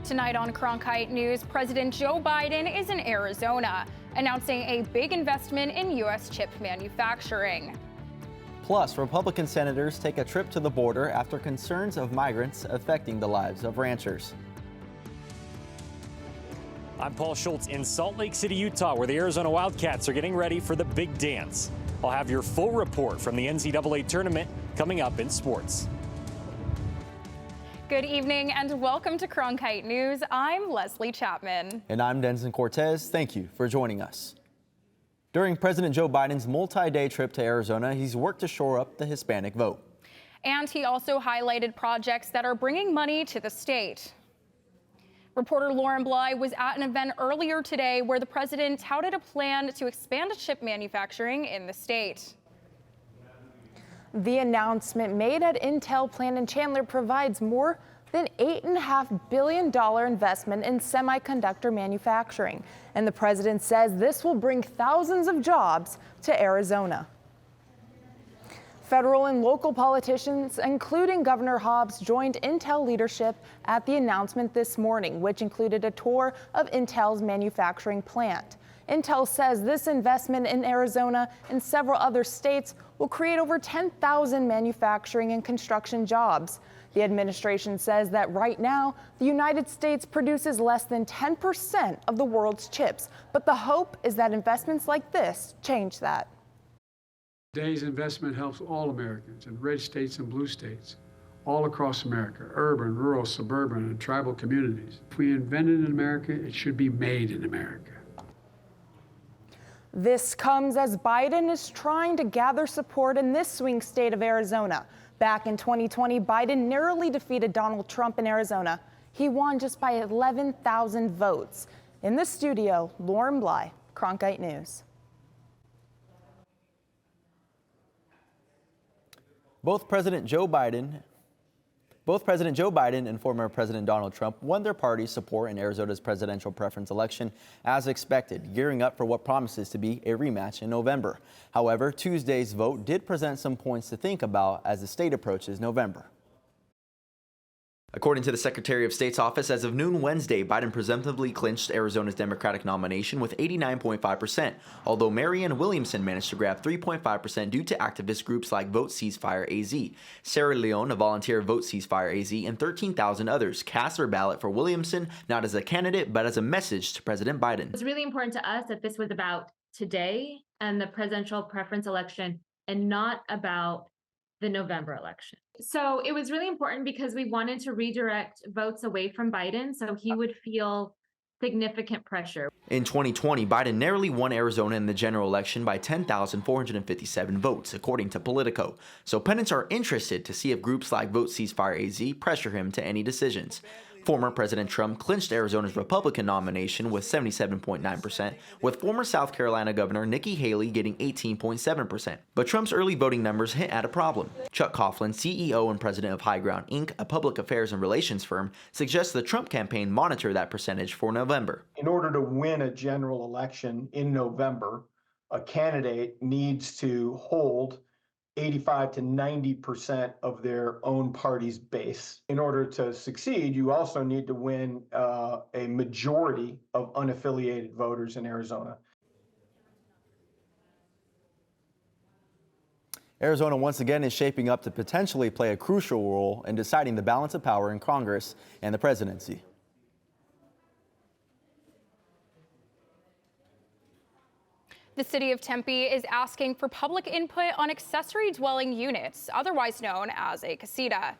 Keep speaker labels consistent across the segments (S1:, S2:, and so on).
S1: Tonight on Cronkite News, President Joe Biden is in Arizona, announcing a big investment in U.S. chip manufacturing.
S2: Plus, Republican senators take a trip to the border after concerns of migrants affecting the lives of ranchers.
S3: I'm Paul Schultz in Salt Lake City, Utah, where the Arizona Wildcats are getting ready for the big dance. I'll have your full report from the NCAA tournament coming up in sports.
S1: Good evening and welcome to Cronkite News. I'm Leslie Chapman.
S2: And I'm Denson Cortez. Thank you for joining us. During President Joe Biden's multi-day trip to Arizona, he's worked to shore up the Hispanic vote.
S1: And he also highlighted projects that are bringing money to the state. Reporter Lauren Bly was at an event earlier today where the president touted a plan to expand chip manufacturing in the state.
S4: The announcement made at Intel plant in Chandler provides more than $8.5 billion investment in semiconductor manufacturing. And the president says this will bring thousands of jobs to Arizona. Federal and local politicians, including Governor Hobbs, joined Intel leadership at the announcement this morning, which included a tour of Intel's manufacturing plant. Intel says this investment in Arizona and several other states will create over 10,000 manufacturing and construction jobs. The administration says that right now, the United States produces less than 10% of the world's chips, but the hope is that investments like this change that.
S5: Today's investment helps all Americans in red states and blue states, all across America, urban, rural, suburban, and tribal communities. If we invent it in America, it should be made in America.
S4: This comes as Biden is trying to gather support in this swing state of Arizona. Back in 2020, Biden narrowly defeated Donald Trump in Arizona. He won just by 11,000 votes. In the studio, Lauren Bly, Cronkite News.
S2: Both President Joe Biden and former President Donald Trump won their party's support in Arizona's presidential preference election as expected, gearing up for what promises to be a rematch in November. However, Tuesday's vote did present some points to think about as the state approaches November. According to the Secretary of State's office, as of noon Wednesday, Biden presumptively clinched Arizona's Democratic nomination with 89.5%, although Marianne Williamson managed to grab 3.5% due to activist groups like Vote Ceasefire AZ. Sarah Leone, a volunteer of Vote Ceasefire AZ, and 13,000 others cast their ballot for Williamson, not as a candidate, but as a message to President Biden.
S6: It's really important to us that this was about today and the presidential preference election and not about the November election. So it was really important because we wanted to redirect votes away from Biden so he would feel significant pressure.
S2: In 2020, Biden narrowly won Arizona in the general election by 10,457 votes, according to Politico. So pundits are interested to see if groups like Vote Ceasefire AZ pressure him to any decisions. Former President Trump clinched Arizona's Republican nomination with 77.9%, with former South Carolina Governor Nikki Haley getting 18.7%. But Trump's early voting numbers hint at a problem. Chuck Coughlin, CEO and president of High Ground Inc., a public affairs and relations firm, suggests the Trump campaign monitor that percentage for November.
S7: In order to win a general election in November, a candidate needs to hold 85 to 90% of their own party's base. In order to succeed, you also need to win a majority of unaffiliated voters in Arizona.
S2: Arizona once again is shaping up to potentially play a crucial role in deciding the balance of power in Congress and the presidency.
S1: The city of Tempe is asking for public input on accessory dwelling units, otherwise known as a casita.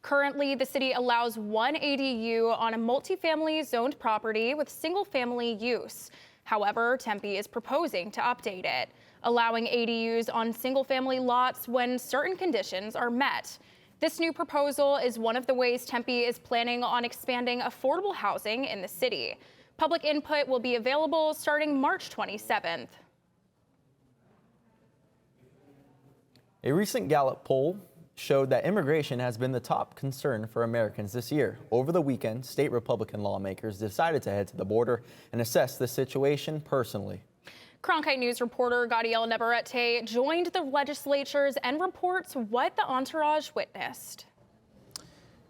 S1: Currently, the city allows one ADU on a multifamily zoned property with single-family use. However, Tempe is proposing to update it, allowing ADUs on single-family lots when certain conditions are met. This new proposal is one of the ways Tempe is planning on expanding affordable housing in the city. Public input will be available starting March 27th.
S2: A recent Gallup poll showed that immigration has been the top concern for Americans this year. Over the weekend, state Republican lawmakers decided to head to the border and assess the situation personally.
S1: Cronkite News reporter Gadiel Navarrete joined the legislatures and reports what the entourage witnessed.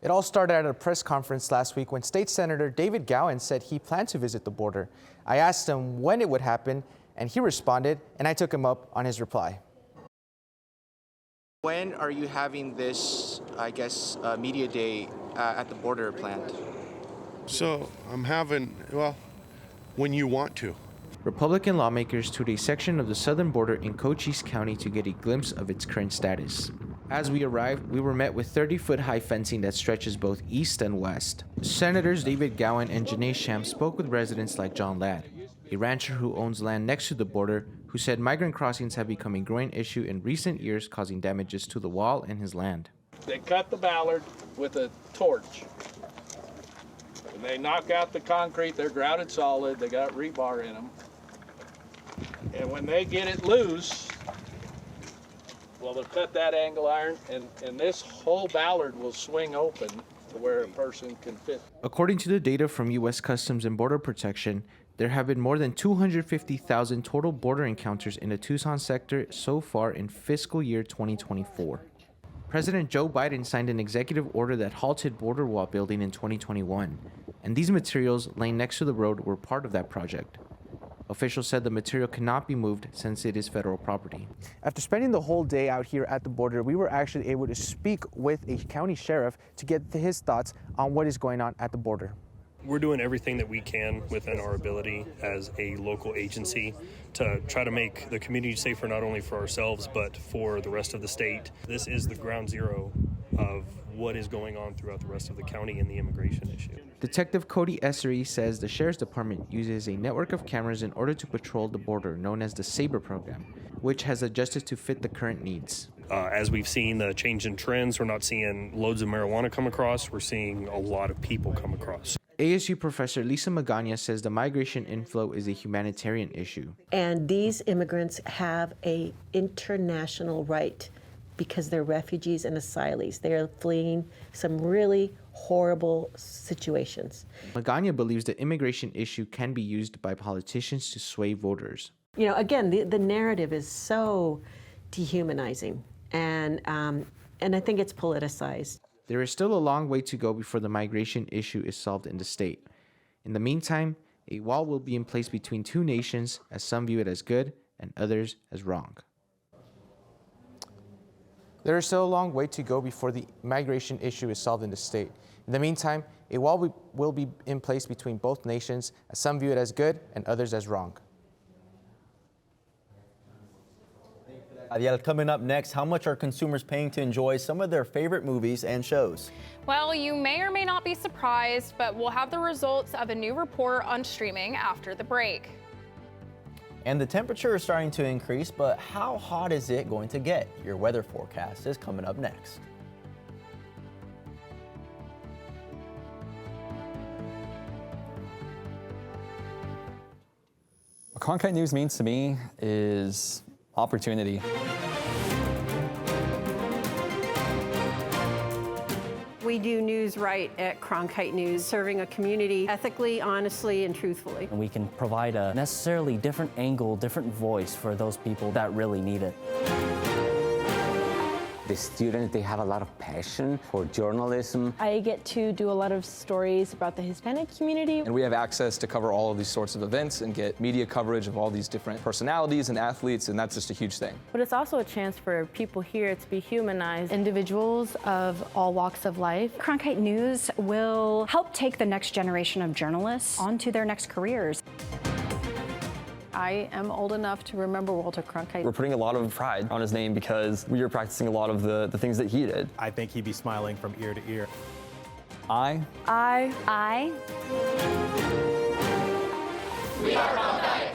S8: It all started at a press conference last week when State Senator David Gowan said he planned to visit the border. I asked him when it would happen, and he responded, and I took him up on his reply.
S9: When are you having this, media day at the border planned?
S10: So I'm having, when you want to.
S8: Republican lawmakers toured a section of the southern border in Cochise County to get a glimpse of its current status. As we arrived, we were met with 30-foot-high fencing that stretches both east and west. Senators David Gowan and Janae Sham spoke with residents like John Ladd, a rancher who owns land next to the border, who said migrant crossings have become a growing issue in recent years, causing damages to the wall and his land.
S11: They cut the ballard with a torch. When they knock out the concrete, they're grouted solid, they got rebar in them. And when they get it loose, well, they'll cut that angle iron, and this whole ballard will swing open to where a person can fit.
S8: According to the data from U.S. Customs and Border Protection, there have been more than 250,000 total border encounters in the Tucson sector so far in fiscal year 2024. President Joe Biden signed an executive order that halted border wall building in 2021, and these materials laying next to the road were part of that project. Officials said the material cannot be moved since it is federal property. After spending the whole day out here at the border, we were actually able to speak with a county sheriff to get his thoughts on what is going on at the border.
S12: We're doing everything that we can within our ability as a local agency to try to make the community safer, not only for ourselves, but for the rest of the state. This is the ground zero of what is going on throughout the rest of the county in the immigration issue.
S8: Detective Cody Essery says the Sheriff's Department uses a network of cameras in order to patrol the border known as the SABRE program, which has adjusted to fit the current needs.
S12: As we've seen the change in trends, we're not seeing loads of marijuana come across, we're seeing a lot of people come across.
S8: ASU professor Lisa Magana says the migration inflow is a humanitarian issue.
S13: And these immigrants have an international right because they're refugees and asylees. They're fleeing some really horrible situations.
S8: Magana believes the immigration issue can be used by politicians to sway voters.
S13: You know, again, the narrative is so dehumanizing, and I think it's politicized.
S8: There is still a long way to go before the migration issue is solved in the state. In the meantime, a wall will be in place between two nations, as some view it as good and others as wrong. There is still a long way to go before the migration issue is solved in the state. In the meantime, a wall will be in place between both nations, as some view it as good and others as wrong.
S2: Adiel, coming up next, how much are consumers paying to enjoy some of their favorite movies and shows?
S1: Well, you may or may not be surprised, but we'll have the results of a new report on streaming after the break.
S2: And the temperature is starting to increase, but how hot is it going to get? Your weather forecast is coming up next.
S14: What Cronkite News means to me is opportunity.
S15: We do news right at Cronkite News, serving a community ethically, honestly, and truthfully.
S16: And we can provide a necessarily different angle, different voice for those people that really need it.
S17: The students, they have a lot of passion for journalism.
S18: I get to do a lot of stories about the Hispanic community.
S19: And we have access to cover all of these sorts of events and get media coverage of all these different personalities and athletes, and that's just a huge thing.
S18: But it's also a chance for people here to be humanized. Individuals of all walks of life.
S20: Cronkite News will help take the next generation of journalists onto their next careers.
S21: I am old enough to remember Walter Cronkite.
S14: We're putting a lot of pride on his name because we are practicing a lot of the things that he did.
S22: I think he'd be smiling from ear to ear.
S14: I.
S23: We are Cronkite.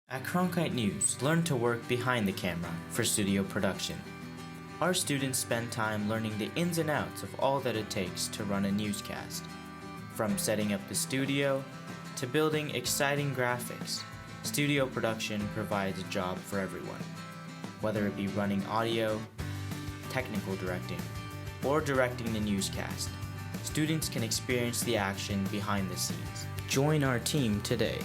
S24: At Cronkite News, learn to work behind the camera for studio production. Our students spend time learning the ins and outs of all that it takes to run a newscast. From setting up the studio to building exciting graphics, studio production provides a job for everyone. Whether it be running audio, technical directing, or directing the newscast, students can experience the action behind the scenes. Join our team today.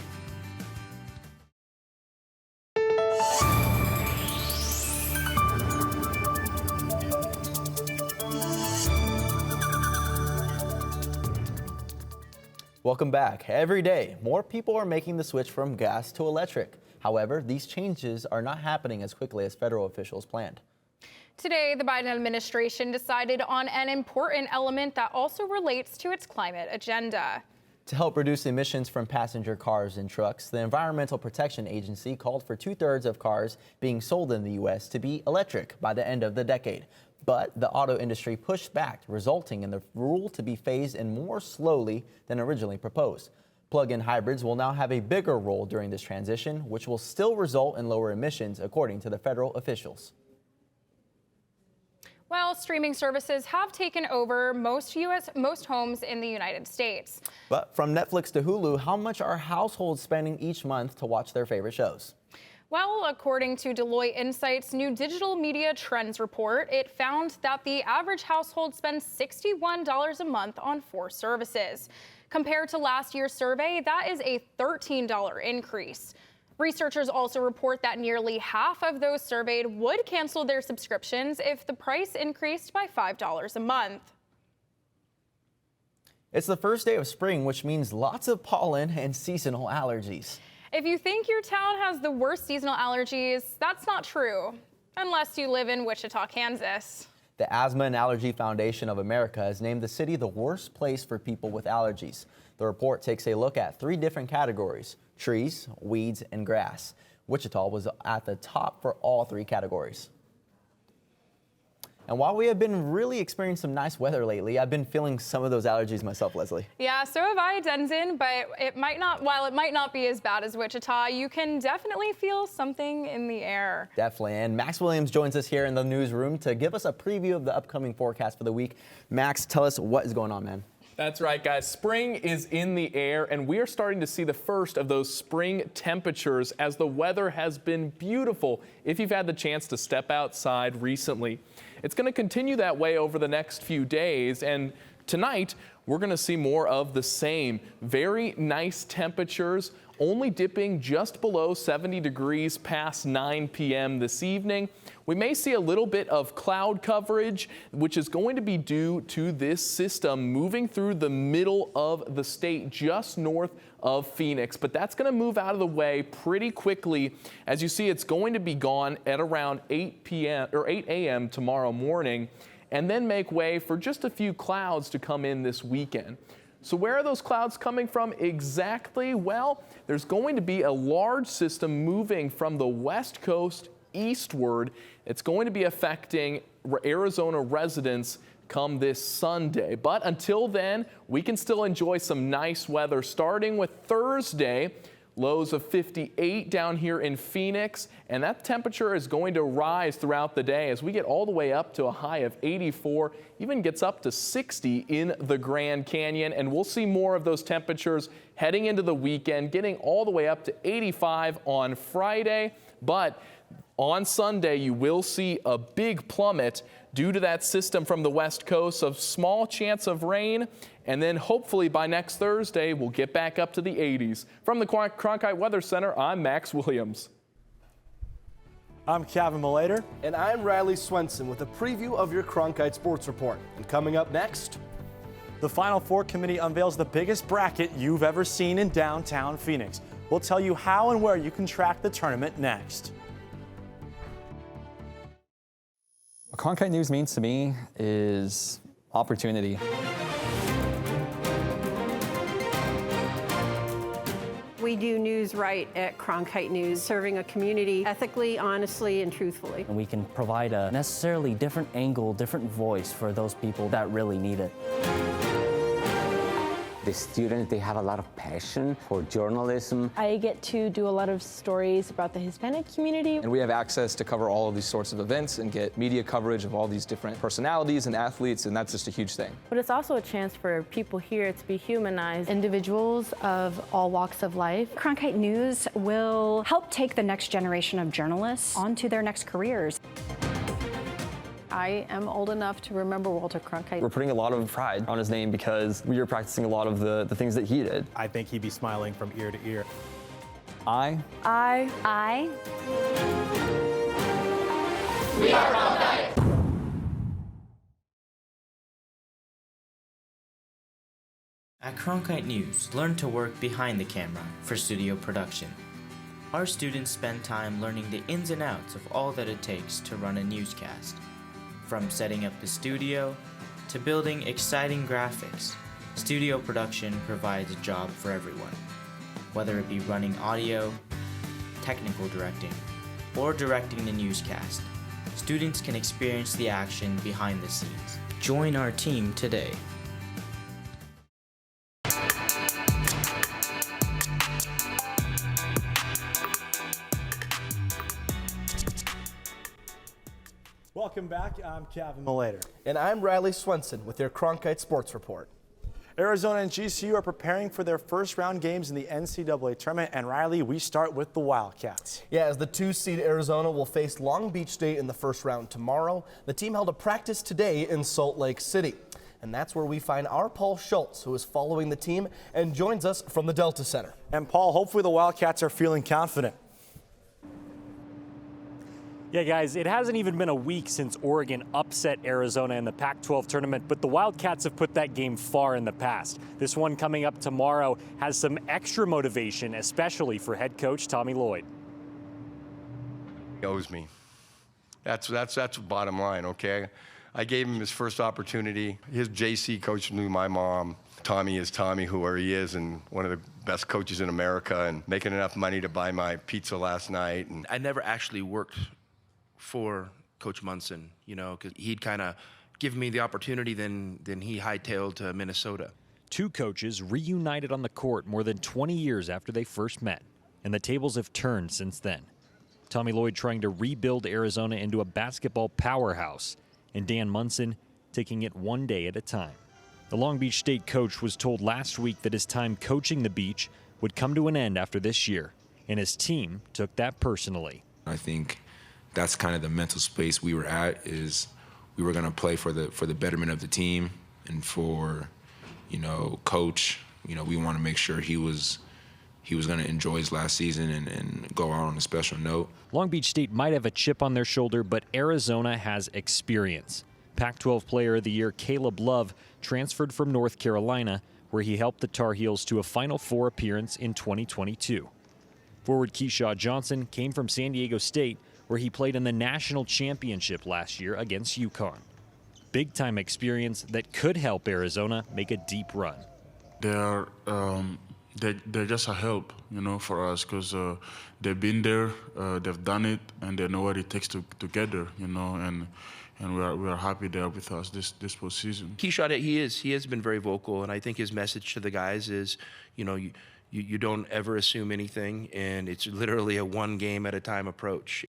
S2: Welcome back. Every day, more people are making the switch from gas to electric. However, these changes are not happening as quickly as federal officials planned.
S1: Today, the Biden administration decided on an important element that also relates to its climate agenda.
S2: To help reduce emissions from passenger cars and trucks, the Environmental Protection Agency called for 2/3 of cars being sold in the U.S. to be electric by the end of the decade. But the auto industry pushed back, resulting in the rule to be phased in more slowly than originally proposed. Plug-in hybrids will now have a bigger role during this transition, which will still result in lower emissions, according to the federal officials.
S1: Well, streaming services have taken over most homes in the United States.
S2: But from Netflix to Hulu, how much are households spending each month to watch their favorite shows?
S1: Well, according to Deloitte Insight's new digital media trends report, it found that the average household spends $61 a month on 4 services. Compared to last year's survey, that is a $13 increase. Researchers also report that nearly half of those surveyed would cancel their subscriptions if the price increased by $5 a month.
S2: It's the first day of spring, which means lots of pollen and seasonal allergies.
S1: If you think your town has the worst seasonal allergies, that's not true, unless you live in Wichita, Kansas.
S2: The Asthma and Allergy Foundation of America has named the city the worst place for people with allergies. The report takes a look at 3 different categories: trees, weeds, and grass. Wichita was at the top for all 3 categories. And while we have been really experiencing some nice weather lately, I've been feeling some of those allergies myself, Leslie.
S1: Yeah, so have I, Denzin, but while it might not be as bad as Wichita, you can definitely feel something in the air.
S2: Definitely. And Max Williams joins us here in the newsroom to give us a preview of the upcoming forecast for the week. Max, tell us what is going on, man.
S3: That's right, guys. Spring is in the air, and we are starting to see the first of those spring temperatures as the weather has been beautiful if you've had the chance to step outside recently. It's going to continue that way over the next few days, and tonight we're going to see more of the same. Very nice temperatures, only dipping just below 70 degrees past 9 p.m. this evening. We may see a little bit of cloud coverage, which is going to be due to this system moving through the middle of the state, just north of Phoenix. But that's going to move out of the way pretty quickly. As you see, it's going to be gone at around 8 a.m. tomorrow morning, and then make way for just a few clouds to come in this weekend. So where are those clouds coming from exactly? Well, there's going to be a large system moving from the west coast eastward. It's going to be affecting Arizona residents come this Sunday. But until then, we can still enjoy some nice weather, starting with Thursday. Lows of 58 down here in Phoenix, and that temperature is going to rise throughout the day as we get all the way up to a high of 84, even gets up to 60 in the Grand Canyon, and we'll see more of those temperatures heading into the weekend, getting all the way up to 85 on Friday. But on Sunday, you will see a big plummet due to that system from the west coast of small chance of rain. And then hopefully by next Thursday, we'll get back up to the 80s. From the Cronkite Weather Center, I'm Max Williams.
S4: I'm Kevin Malater. And I'm Riley Swenson with a preview of your Cronkite Sports Report. And coming up next, the Final Four Committee unveils the biggest bracket you've ever seen in downtown Phoenix. We'll tell you how and where you can track the tournament next.
S14: What Cronkite News means to me is opportunity.
S15: We do news right at Cronkite News, serving a community ethically, honestly, and truthfully.
S16: And we can provide a necessarily different angle, different voice for those people that really need it.
S17: The students, they have a lot of passion for journalism.
S18: I get to do a lot of stories about the Hispanic community.
S19: And we have access to cover all of these sorts of events and get media coverage of all these different personalities and athletes, and that's just a huge thing.
S18: But it's also a chance for people here to be humanized, individuals of all walks of life.
S20: Cronkite News will help take the next generation of journalists onto their next careers.
S21: I am old enough to remember Walter Cronkite.
S14: We're putting a lot of pride on his name because we are practicing a lot of the things that he did.
S22: I think he'd be smiling from ear to ear.
S14: I.
S5: We are Cronkite.
S24: At Cronkite News, learn to work behind the camera for studio production. Our students spend time learning the ins and outs of all that it takes to run a newscast. From setting up the studio to building exciting graphics, studio production provides a job for everyone. Whether it be running audio, technical directing, or directing the newscast, students can experience the action behind the scenes. Join our team today.
S4: Welcome back. I'm Kevin Malater.
S5: And I'm Riley Swenson with your Cronkite Sports Report.
S4: Arizona and GCU are preparing for their first round games in the NCAA tournament. And Riley, we start with the Wildcats.
S5: Yeah, as the 2-seed Arizona will face Long Beach State in the first round tomorrow. The team held a practice today in Salt Lake City. And that's where we find our Paul Schultz, who is following the team and joins us from the Delta Center.
S4: And Paul, hopefully the Wildcats are feeling confident.
S6: Yeah, guys, it hasn't even been a week since Oregon upset Arizona in the Pac-12 tournament, but the Wildcats have put that game far in the past. This one coming up tomorrow has some extra motivation, especially for head coach Tommy Lloyd.
S7: He owes me. That's bottom line, okay? I gave him his first opportunity. His JC coach knew my mom. Tommy is Tommy, whoever he is, and one of the best coaches in America, and making enough money to buy my pizza last night. And
S23: I never actually worked for Coach Munson, you know, because he'd kind of give me the opportunity, then he hightailed to Minnesota.
S6: Two coaches reunited on the court more than 20 years after they first met, and the tables have turned since then. Tommy Lloyd trying to rebuild Arizona into a basketball powerhouse, and Dan Munson taking it one day at a time. The Long Beach State coach was told last week that his time coaching the Beach would come to an end after this year, and his team took that personally.
S25: I think that's kind of the mental space we were at, is we were going to play for the betterment of the team and for, you know, coach. You know, we want to make sure he was going to enjoy his last season and go out on a special note.
S6: Long Beach State might have a chip on their shoulder, but Arizona has experience. Pac-12 Player of the Year Caleb Love transferred from North Carolina, where he helped the Tar Heels to a Final Four appearance in 2022. Forward Keyshaw Johnson came from San Diego State, where he played in the national championship last year against UConn. Big-time experience that could help Arizona make a deep run.
S26: They're just a help, you know, for us, because they've been there, they've done it, and they know what it takes to get there, you know, and we are happy they're with us this postseason.
S23: Keyshawn, he has been very vocal, and I think his message to the guys is, you know, you don't ever assume anything, and it's literally a one game at a time approach.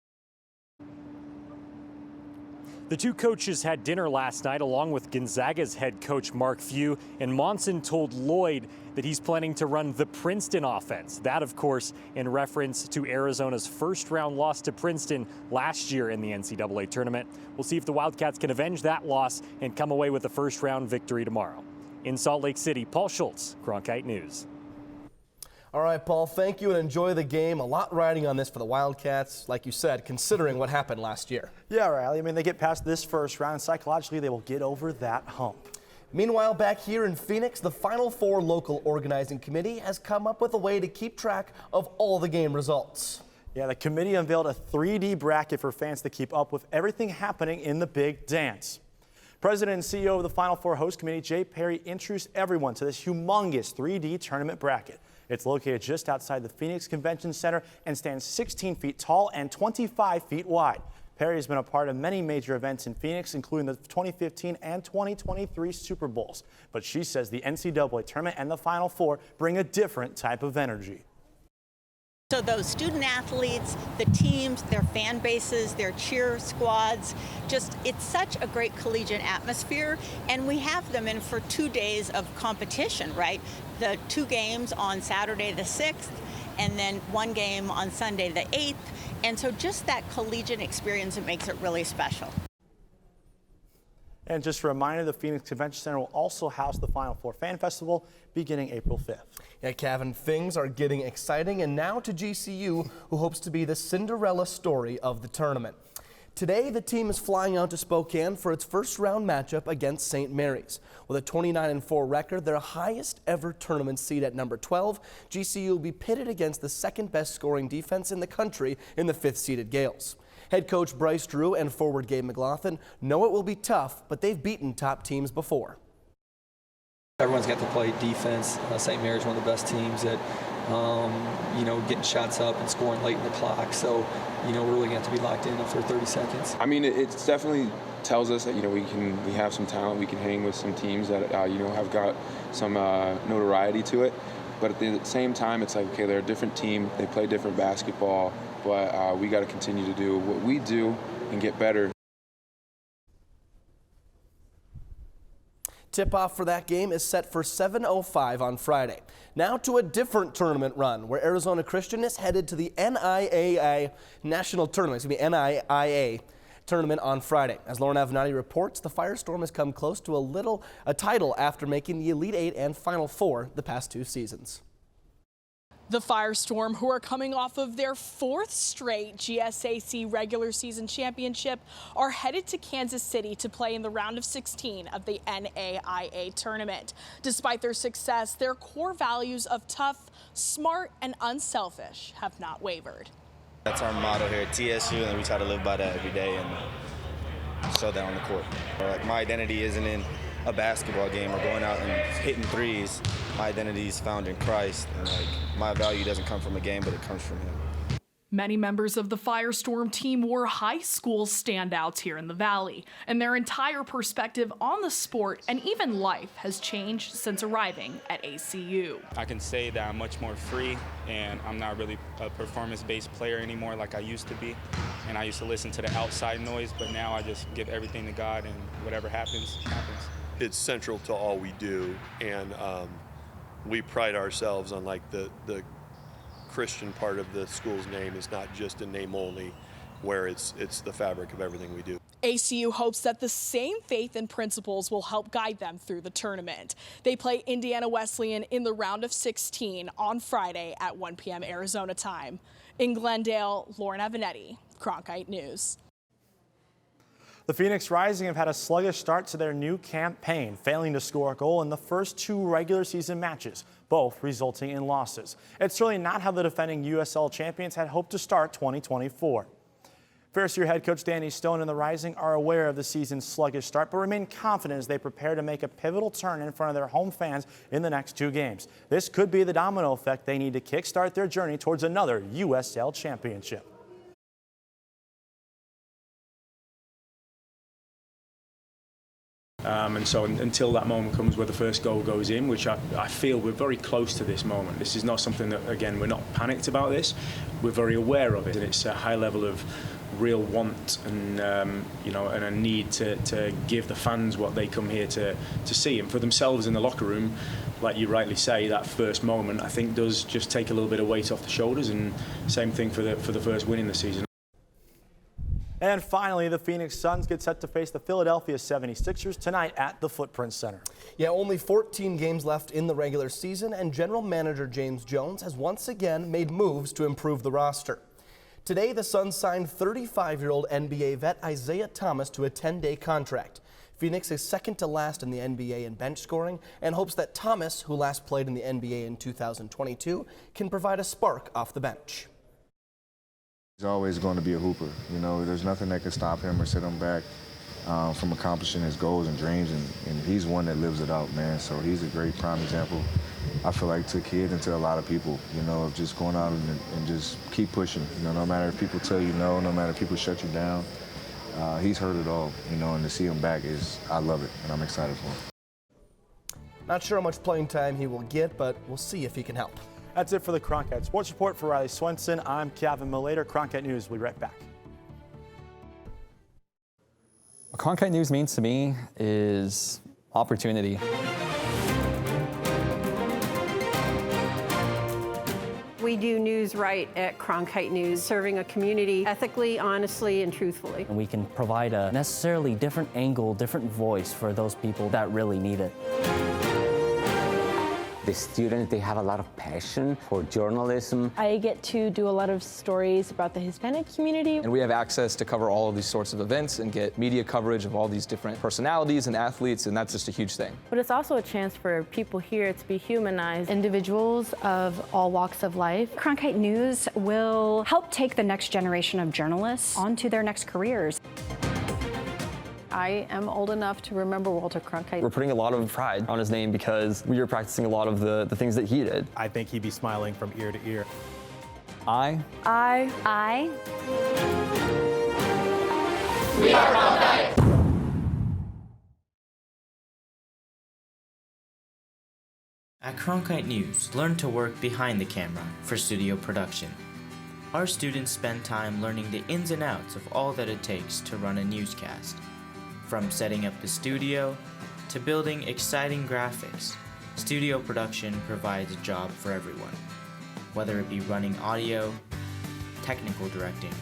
S6: The two coaches had dinner last night along with Gonzaga's head coach Mark Few, and Monson told Lloyd that he's planning to run the Princeton offense. That, of course, in reference to Arizona's first-round loss to Princeton last year in the NCAA tournament. We'll see if the Wildcats can avenge that loss and come away with a first-round victory tomorrow. In Salt Lake City, Paul Schultz, Cronkite News.
S5: All right, Paul, thank you and enjoy the game. A lot riding on this for the Wildcats, like you said, considering what happened last year.
S4: Yeah, Riley. I mean, they get past this first round. Psychologically, they will get over that hump.
S5: Meanwhile, back here in Phoenix, the Final Four local organizing committee has come up with a way to keep track of all the game results.
S4: Yeah, the committee unveiled a 3D bracket for fans to keep up with everything happening in the big dance. President and CEO of the Final Four host committee, Jay Perry, introduced everyone to this humongous 3D tournament bracket. It's located just outside the Phoenix Convention Center and stands 16 feet tall and 25 feet wide. Perry has been a part of many major events in Phoenix, including the 2015 and 2023 Super Bowls. But she says the NCAA tournament and the Final Four bring a different type of energy.
S27: So those student athletes, the teams, their fan bases, their cheer squads, it's such a great collegiate atmosphere. And we have them in for 2 days of competition, right? The 2 games on Saturday the 6th, and then 1 game on Sunday the 8th. And so just that collegiate experience, it makes it really special.
S4: And just a reminder, the Phoenix Convention Center will also house the Final Four Fan Festival beginning April 5th.
S5: Yeah, Kevin, things are getting exciting, and now to GCU, who hopes to be the Cinderella story of the tournament. Today, the team is flying out to Spokane for its first round matchup against St. Mary's. With a 29-4 record, their highest ever tournament seed at number 12, GCU will be pitted against the second best scoring defense in the country in the 5th seeded Gales. Head coach Bryce Drew and forward Gabe McLaughlin know it will be tough, but they've beaten top teams before.
S1: Everyone's got to play defense. St. Mary's one of the best teams at, getting shots up and scoring late in the clock. So, we're really going to have to be locked in for 30 seconds.
S8: I mean, it definitely tells us that, we have some talent. We can hang with some teams that, have got some notoriety to it. But at the same time, it's like, okay, they're a different team. They play different basketball. But we got to continue to do what we do and get better.
S5: Tip-off for that game is set for 7:05 on Friday. Now to a different tournament run, where Arizona Christian is headed to the NIAA National Tournament, NIAA tournament on Friday. As Lauren Avenatti reports, the Firestorm has come close to a title after making the Elite Eight and Final Four the past 2 seasons.
S9: The Firestorm, who are coming off of their 4th straight GSAC regular season championship, are headed to Kansas City to play in the round of 16 of the NAIA tournament. Despite their success, their core values of tough, smart, and unselfish have not wavered.
S10: That's our motto here at TSU, and we try to live by that every day and show that on the court. My identity isn't in a basketball game or going out and hitting threes. My identity is found in Christ, and my value doesn't come from a game, but it comes from Him.
S9: Many members of the Firestorm team were high school standouts here in the Valley, and their entire perspective on the sport and even life has changed since arriving at ACU.
S11: I can say that I'm much more free, and I'm not really a performance-based player anymore like I used to be. And I used to listen to the outside noise, but now I just give everything to God, and whatever happens, happens.
S12: It's central to all we do, and we pride ourselves on the Christian part of the school's name is not just a name only, where it's the fabric of everything we do.
S9: ACU hopes that the same faith and principles will help guide them through the tournament. They play Indiana Wesleyan in the round of 16 on Friday at 1 p.m. Arizona time. In Glendale, Lauren Avenatti, Cronkite News.
S4: The Phoenix Rising have had a sluggish start to their new campaign, failing to score a goal in the first 2 regular season matches, both resulting in losses. It's certainly not how the defending USL champions had hoped to start 2024. First-year head coach Danny Stone and the Rising are aware of the season's sluggish start, but remain confident as they prepare to make a pivotal turn in front of their home fans in the next 2 games. This could be the domino effect they need to kickstart their journey towards another USL championship.
S13: And so until that moment comes where the first goal goes in, which I feel we're very close to this moment. This is not something that, again, we're not panicked about this. We're very aware of it, and it's a high level of real want and and a need to give the fans what they come here to see, and for themselves in the locker room. Like you rightly say, that first moment I think does just take a little bit of weight off the shoulders, and same thing for the first win in the season.
S4: And finally, the Phoenix Suns get set to face the Philadelphia 76ers tonight at the Footprint Center.
S5: Yeah, only 14 games left in the regular season, and general manager James Jones has once again made moves to improve the roster. Today, the Suns signed 35-year-old NBA vet Isaiah Thomas to a 10-day contract. Phoenix is second to last in the NBA in bench scoring and hopes that Thomas, who last played in the NBA in 2022, can provide a spark off the bench.
S28: He's always going to be a hooper. There's nothing that can stop him or set him back from accomplishing his goals and dreams, and he's one that lives it out, man. So he's a great prime example, I feel like, to kids and to a lot of people, of just going out and just keep pushing. No matter if people tell you no matter if people shut you down, he's heard it all, and to see him back I love it, and I'm excited for him.
S5: Not sure how much playing time he will get, but we'll see if he can help.
S4: That's it for the Cronkite Sports Report. For Riley Swenson, I'm Kevin Molater. Cronkite News, we'll be right back.
S14: What Cronkite News means to me is opportunity.
S15: We do news right at Cronkite News, serving a community ethically, honestly, and truthfully.
S16: And we can provide a necessarily different angle, different voice for those people that really need it.
S2: The students, they have a lot of passion for journalism.
S3: I get to do a lot of stories about the Hispanic community.
S17: And we have access to cover all of these sorts of events and get media coverage of all these different personalities and athletes, and that's just a huge thing.
S3: But it's also a chance for people here to be humanized. Individuals of all walks of life.
S18: Cronkite News will help take the next generation of journalists onto their next careers.
S15: I am old enough to remember Walter Cronkite.
S14: We're putting a lot of pride on his name because we were practicing a lot of the things that he did.
S4: I think he'd be smiling from ear to ear.
S15: I.
S19: We are Cronkite.
S24: At Cronkite News, learn to work behind the camera for studio production. Our students spend time learning the ins and outs of all that it takes to run a newscast. From setting up the studio to building exciting graphics, studio production provides a job for everyone. Whether it be running audio, technical directing,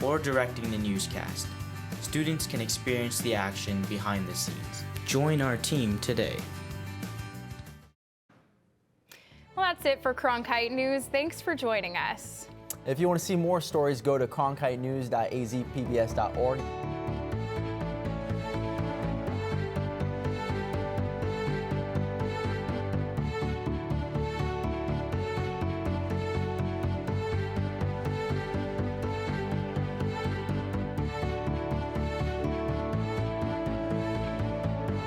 S24: or directing the newscast, students can experience the action behind the scenes. Join our team today.
S20: Well, that's it for Cronkite News. Thanks for joining us.
S21: If you want to see more stories, go to cronkitenews.azpbs.org.